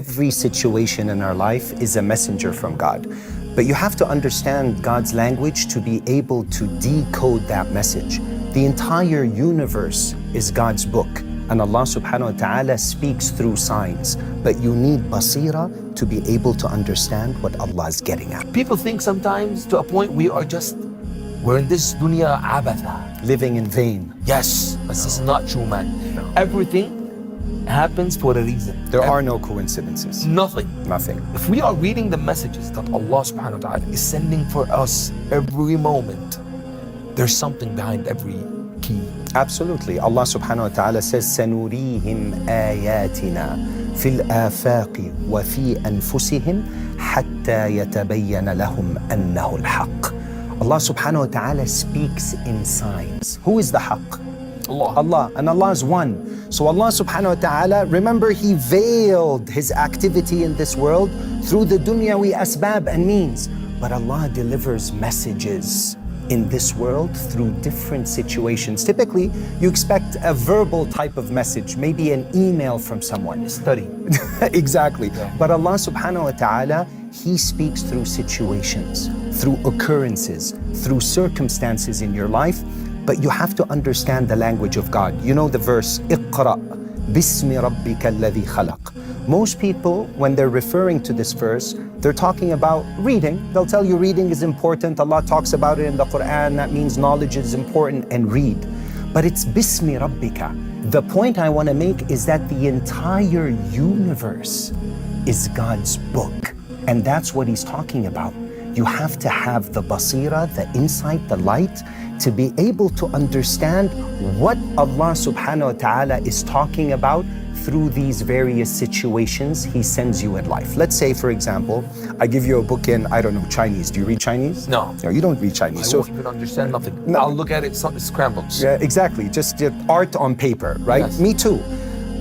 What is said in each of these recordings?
every situation in our life is a messenger from God. But you have to understand God's language to be able to decode that message. The entire universe is God's book, and Allah subhanahu wa ta'ala speaks through signs. But you need basira to be able to understand what Allah is getting at. People think sometimes to a point we're in this dunya abatha. Living in vain. Yes, but this is not true, man. Everything happens for a reason. There are no coincidences. Nothing. If If we are reading the messages that Allah subhanahu wa ta'ala is sending for us every moment, there's something behind every key. Absolutely. Allah subhanahu wa ta'ala says, سَنُرِيهِمْ آيَاتِنَا فِي الْآفَاقِ وَفِي أَنفُسِهِمْ حَتَّى يَتَبَيَّنَ لَهُمْ أَنَّهُ الْحَقِّ. Allah subhanahu wa ta'ala speaks in signs. Who is the haqq? Allah. And Allah is one. So Allah subhanahu wa ta'ala, remember, He veiled His activity in this world through the dunyawi asbab and means. But Allah delivers messages in this world through different situations. Typically, you expect a verbal type of message, maybe an email from someone. Study. Exactly. Yeah. But Allah subhanahu wa ta'ala, He speaks through situations, through occurrences, through circumstances in your life. But you have to understand the language of God. You know the verse, اقرأ باسم ربك الذي خلق. Most people, when they're referring to this verse, they're talking about reading. They'll tell you reading is important. Allah talks about it in the Quran. That means knowledge is important, and read. But it's باسم ربك. The point I want to make is that the entire universe is God's book. And that's what He's talking about. You have to have the basira, the insight, the light, to be able to understand what Allah subhanahu wa ta'ala is talking about through these various situations He sends you in life. Let's say, for example, I give you a book in, I don't know, Chinese. Do you read Chinese? No. No, you don't read Chinese. I won't even understand nothing. No. I'll look at it, it's scrambled. Yeah, exactly. Just art on paper, right? Yes. Me too.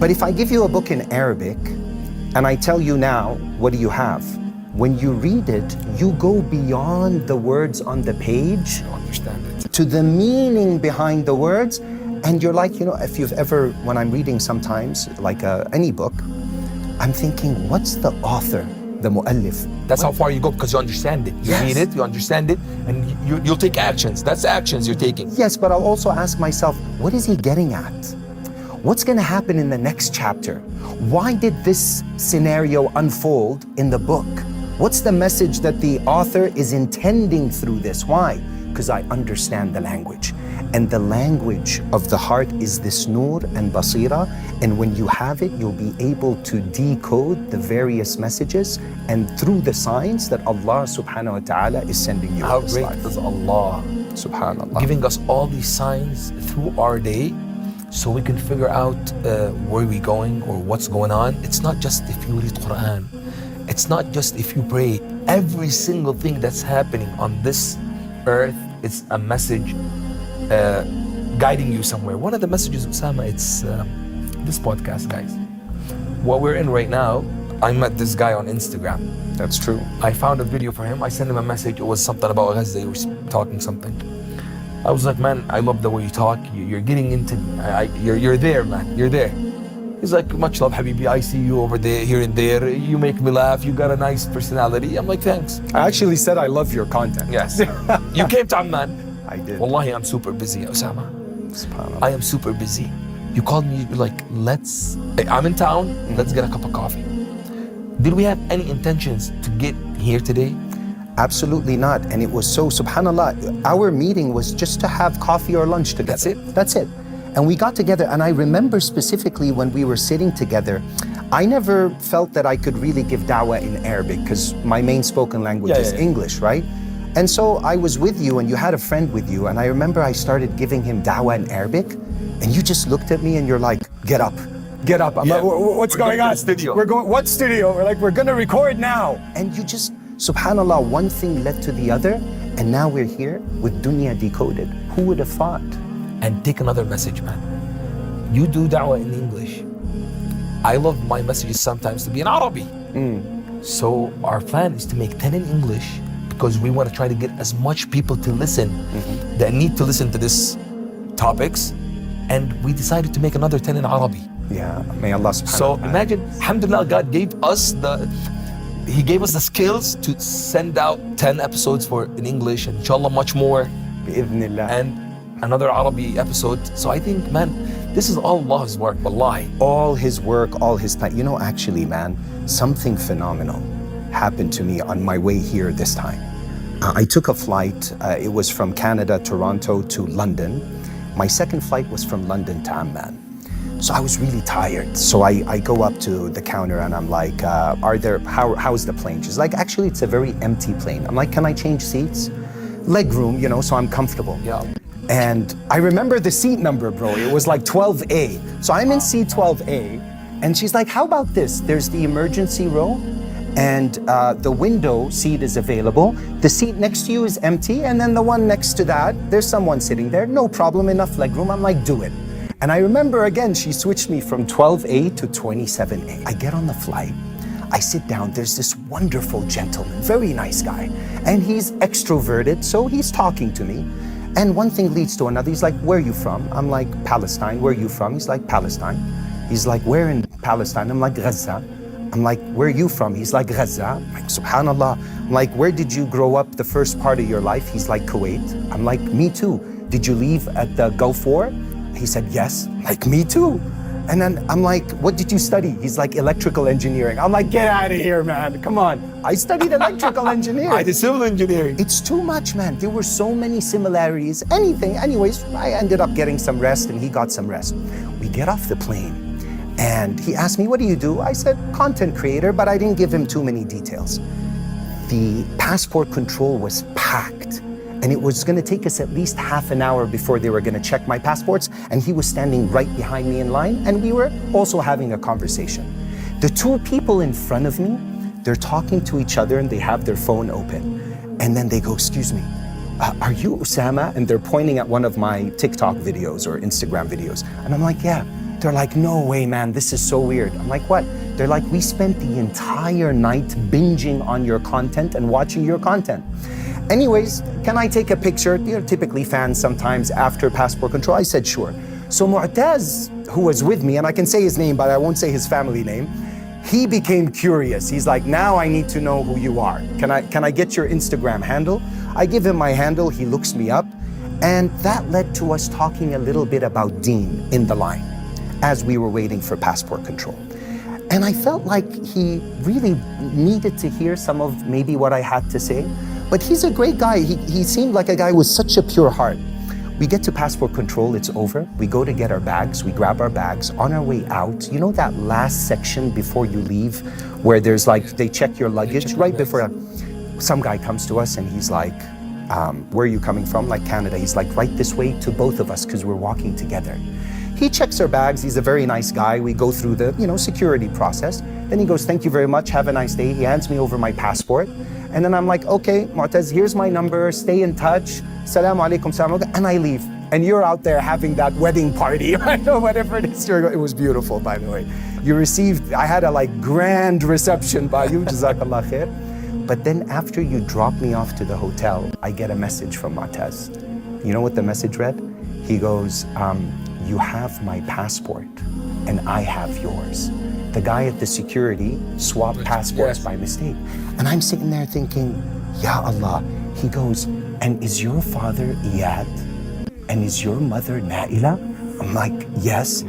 But if I give you a book in Arabic and I tell you now, what do you have? When you read it, you go beyond the words on the page I don't understand it. to the meaning behind the words. And you're like, if you've ever, when I'm reading sometimes, like any book, I'm thinking, what's the author, the mu'allif? That's how far you go, because you understand it. You Yes. read it, you understand it, and you'll take actions. That's the actions you're taking. Yes, but I'll also ask myself, what is he getting at? What's going to happen in the next chapter? Why did this scenario unfold in the book? What's the message that the author is intending through this? Why? Because I understand the language. And the language of the heart is this nur and basira. And when you have it, you'll be able to decode the various messages and through the signs that Allah subhanahu wa ta'ala is sending you. How in this great life. is Allah Subhanallah. giving us all these signs through our day so we can figure out where we're going or what's going on. It's not just if you read Quran. It's not just if you pray. Every single thing that's happening on this earth is a message guiding you somewhere. One of the messages, Ousama, it's this podcast, guys. What we're in right now, I met this guy on Instagram. That's true. I found a video for him. I sent him a message. It was something about Gaza. He was talking something. I was like, man, I love the way you talk. You're getting into, you're there, man. You're there. He's like, much love, Habibi. I see you over there, here and there. You make me laugh. You got a nice personality. I'm like, thanks. I actually said I love your content. Yes. You came to Amman. I did. Wallahi, I'm super busy, Ousama. SubhanAllah. I am super busy. You called me, you're like, I'm in town. Let's get a cup of coffee. Did we have any intentions to get here today? Absolutely not. And it was so, subhanAllah, our meeting was just to have coffee or lunch together. That's it? That's it. And we got together, and I remember specifically when we were sitting together, I never felt that I could really give da'wah in Arabic because my main spoken language is English, right? And so I was with you and you had a friend with you, and I remember I started giving him da'wah in Arabic, and you just looked at me and you're like, get up. Get up. I'm like, what's going on? Studio. We're going, what studio? We're like, we're gonna record now. And you just, subhanAllah, one thing led to the other, and now we're here with Dunya Decoded. Who would have thought? And take another message, man. You do da'wah in English. I love my messages sometimes to be in Arabic. So our plan is to make 10 in English because we want to try to get as much people to listen that need to listen to this topics. And we decided to make another 10 in Arabic. Yeah, may Allah subhanahu So wa ta'ala. imagine, alhamdulillah, God gave us He gave us the skills to send out 10 episodes in English, and inshallah much more, Bi'idhnillah. and another Arabic episode. So I think, man, this is all Allah's work, wallahi. All His work, all His time. You know, actually, man, something phenomenal happened to me on my way here this time. I took a flight. It was from Canada, Toronto to London. My second flight was from London to Amman. So I was really tired. So I go up to the counter and I'm like, how's the plane? She's like, actually, it's a very empty plane. I'm like, can I change seats? Leg room, you know, so I'm comfortable. Yeah. And I remember the seat number, bro. It was like 12A. So I'm in seat 12A. And she's like, how about this? There's the emergency row and the window seat is available. The seat next to you is empty. And then the one next to that, there's someone sitting there. No problem, enough leg room. I'm like, do it. And I remember again, she switched me from 12A to 27A. I get on the flight, I sit down, there's this wonderful gentleman, very nice guy, and he's extroverted, so he's talking to me. And one thing leads to another. He's like, where are you from? I'm like, Palestine. Where are you from? He's like, Palestine. He's like, where in Palestine? I'm like, Gaza. I'm like, where are you from? He's like, Gaza. I'm like, subhanallah. I'm like, where did you grow up the first part of your life? He's like, Kuwait. I'm like, me too. Did you leave at the Gulf War? He said, yes. Like, me too. And then I'm like, what did you study? He's like, electrical engineering. I'm like, get out of here, man. Come on. I studied electrical engineering. I did civil engineering. It's too much, man. There were so many similarities. Anyways, I ended up getting some rest and he got some rest. We get off the plane and he asked me, what do you do? I said, content creator, but I didn't give him too many details. The passport control was packed. And it was gonna take us at least half an hour before they were gonna check my passports. And he was standing right behind me in line. And we were also having a conversation. The two people in front of me, they're talking to each other and they have their phone open. And then they go, excuse me, are you Ousama? And they're pointing at one of my TikTok videos or Instagram videos. And I'm like, yeah. They're like, no way, man, this is so weird. I'm like, what? They're like, we spent the entire night binging on your content and watching your content. Anyways, can I take a picture? You know, typically fans sometimes after passport control. I said, sure. So Mu'taz, who was with me, and I can say his name, but I won't say his family name, he became curious. He's like, now I need to know who you are. Can I get your Instagram handle? I give him my handle, he looks me up, and that led to us talking a little bit about Deen in the line as we were waiting for passport control. And I felt like he really needed to hear some of maybe what I had to say. But he's a great guy. He seemed like a guy with such a pure heart. We get to passport control, it's over. We go to get our bags, we grab our bags. On our way out, you know that last section before you leave where there's like, they check your luggage right before, some guy comes to us and he's like, where are you coming from? Like Canada. He's like, right this way to both of us because we're walking together. He checks our bags, he's a very nice guy. We go through the, security process. Then he goes, thank you very much, have a nice day. He hands me over my passport. And then I'm like, okay, Mu'taz, here's my number, stay in touch. Salaam alaikum, salam alaikum, and I leave. And you're out there having that wedding party, I know, whatever it is. It was beautiful, by the way. I had a grand reception by you, Jazakallah khair. But then after you drop me off to the hotel, I get a message from Mu'taz. You know what the message read? He goes, you have my passport and I have yours. The guy at the security swapped passports by mistake. And I'm sitting there thinking, Ya Allah. He goes, and is your father Iyad? And is your mother Naila? I'm like, yes.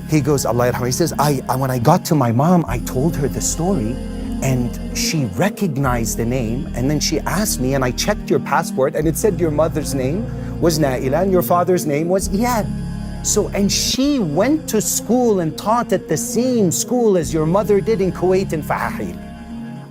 He goes, Allah yarham. He says, when I got to my mom, I told her the story and she recognized the name. And then she asked me and I checked your passport and it said your mother's name was Naila and your father's name was Iyad. So, and she went to school and taught at the same school as your mother did in Kuwait and Fahil.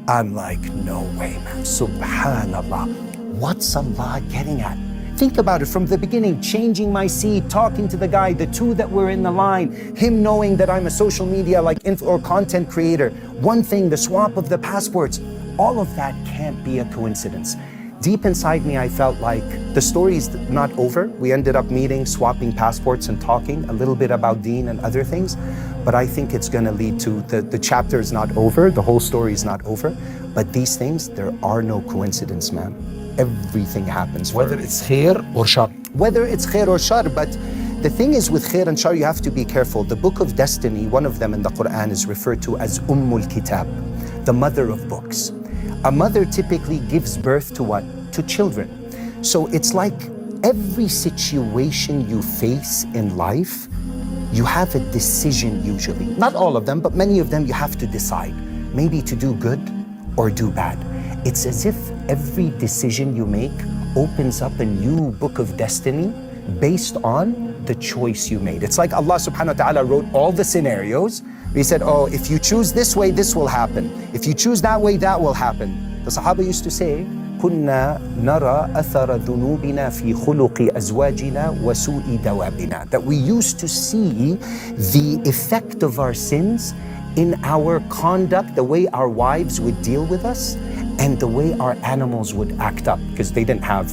I'm like, no way, man. Subhanallah. What's Allah getting at? Think about it from the beginning, changing my seat, talking to the guy, the two that were in the line, him knowing that I'm a social media or content creator. One thing, the swap of the passports, all of that can't be a coincidence. Deep inside me, I felt like the story is not over. We ended up meeting, swapping passports and talking a little bit about Deen and other things. But I think it's going to lead to, the chapter is not over, the whole story is not over. But these things, there are no coincidence, man. Everything happens. Whether it's khair or shar. Whether it's khair or shar, but The thing is with khair and shar, you have to be careful. The book of destiny, one of them in the Quran is referred to as Ummul Kitab, the mother of books. A mother typically gives birth to what? To children. So it's like every situation you face in life, you have a decision usually. Not all of them, but many of them you have to decide. Maybe to do good or do bad. It's as if every decision you make opens up a new book of destiny based on the choice you made. It's like Allah subhanahu wa ta'ala wrote all the scenarios. He said, oh, if you choose this way, this will happen. If you choose that way, that will happen. The Sahaba used to say, كنا نرى أثر ذنوبنا في خلق أزواجنا وسوء دوابنا. That we used to see the effect of our sins in our conduct, the way our wives would deal with us, and the way our animals would act up, because they didn't have,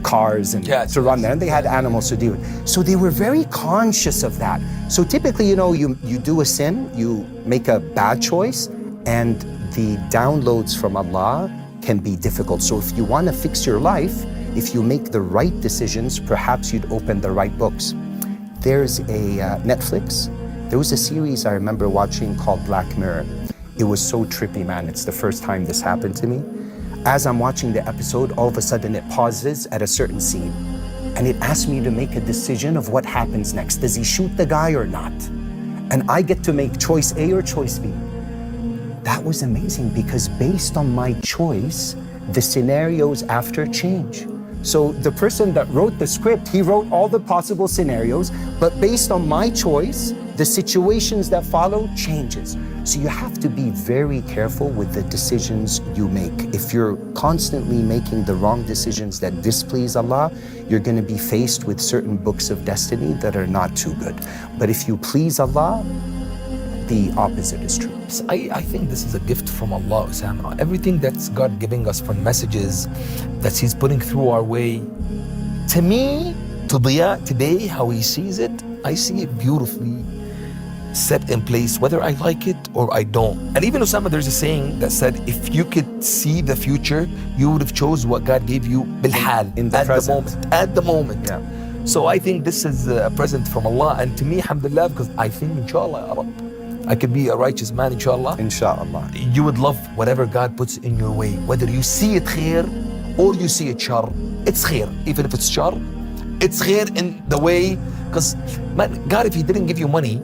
cars and to run there, and they had animals to deal with. So they were very conscious of that. So typically, you do a sin, you make a bad choice, and the downloads from Allah can be difficult. So if you want to fix your life, if you make the right decisions, perhaps you'd open the right books. There's a Netflix. There was a series I remember watching called Black Mirror. It was so trippy, man. It's the first time this happened to me. As I'm watching the episode, all of a sudden it pauses at a certain scene. And it asks me to make a decision of what happens next. Does he shoot the guy or not? And I get to make choice A or choice B. That was amazing, because based on my choice, the scenarios after change. So the person that wrote the script, he wrote all the possible scenarios, but based on my choice, the situations that follow changes. So you have to be very careful with the decisions you make. If you're constantly making the wrong decisions that displease Allah, you're going to be faced with certain books of destiny that are not too good. But if you please Allah, the opposite is true. I think this is a gift from Allah, Ousama. Everything that's God giving us from messages that He's putting through our way, to me, to Diya today, how He sees it, I see it beautifully set in place, whether I like it or I don't. And even Ousama, there's a saying that said, if you could see the future, you would have chose what God gave you bilhal, at the moment. Yeah. So I think this is a present from Allah, and to me, alhamdulillah, because I think, inshallah, ya Rabb, I could be a righteous man, inshallah. Inshallah. You would love whatever God puts in your way. Whether you see it khair or you see it shar, it's khair. Even if it's shar, it's khair in the way, because God, if He didn't give you money,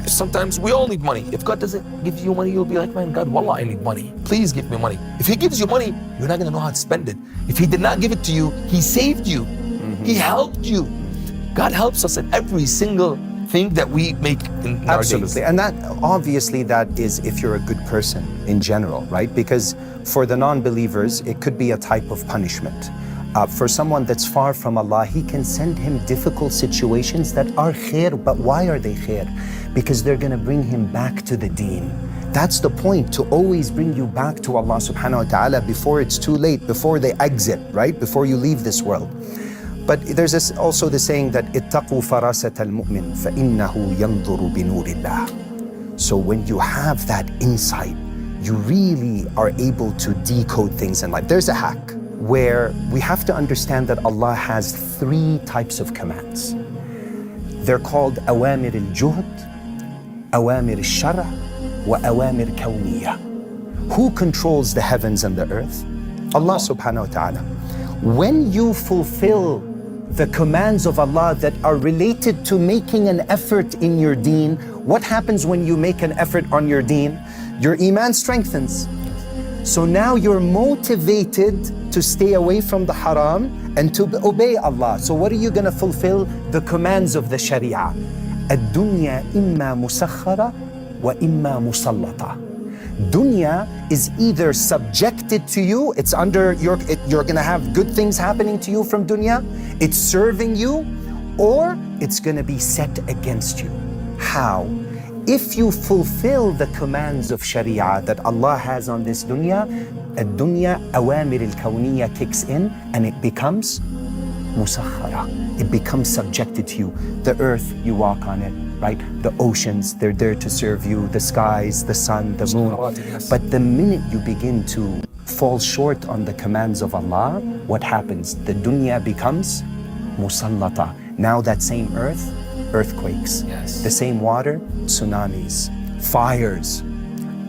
sometimes we all need money. If God doesn't give you money, you'll be like, man, God, wallah, I need money. Please give me money. If He gives you money, you're not going to know how to spend it. If He did not give it to you, He saved you. He helped you. God helps us in every single thing that we make in our days. Absolutely. And that, obviously, that is if you're a good person in general, right? Because for the non-believers, it could be a type of punishment. For someone that's far from Allah, He can send him difficult situations that are khair. But why are they khair? Because they're going to bring him back to the deen. That's the point, to always bring you back to Allah subhanahu wa ta'ala before it's too late, before they exit, right? Before you leave this world. But there's also the saying that اتقوا فراسة المؤمن فإنه ينظر بنور الله. So when you have that insight, you really are able to decode things in life. There's a hack where we have to understand that Allah has 3 types of commands. They're called awamir al-juhd, awamir al-shara, wa awamir kawniyah. Who controls the heavens and the earth? Allah subhanahu wa ta'ala. When you fulfill the commands of Allah that are related to making an effort in your deen, what happens when you make an effort on your deen? Your iman strengthens. So now you're motivated to stay away from the haram and to obey Allah. So what are you going to fulfill? The commands of the Sharia. Ad-dunya imma musakhara wa imma musallata. Dunya is either subjected to you, it's under you're going to have good things happening to you from dunya, it's serving you, or it's going to be set against you. How? If you fulfill the commands of Sharia that Allah has on this dunya, ad-dunya awamir al-kawniyya kicks in and it becomes musakhara. It becomes subjected to you. The earth, you walk on it, right? The oceans, they're there to serve you. The skies, the sun, the moon. But the minute you begin to fall short on the commands of Allah, what happens? The dunya becomes musallata. Now that same earth, earthquakes. Yes. The same water, tsunamis, fires.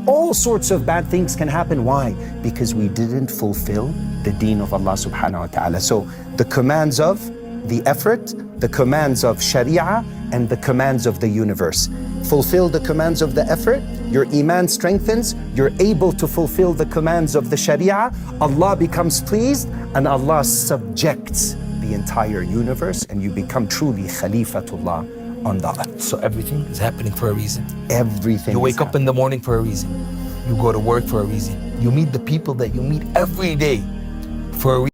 All sorts of bad things can happen. Why? Because we didn't fulfill the deen of Allah subhanahu wa ta'ala. So the commands of the effort, the commands of Sharia, and the commands of the universe. Fulfill the commands of the effort, your iman strengthens, you're able to fulfill the commands of the Sharia, Allah becomes pleased, and Allah subjects the entire universe, and you become truly Khalifatullah on the earth. So everything is happening for a reason. Everything. You wake up in the morning for a reason. You go to work for a reason. You meet the people that you meet every day for a reason.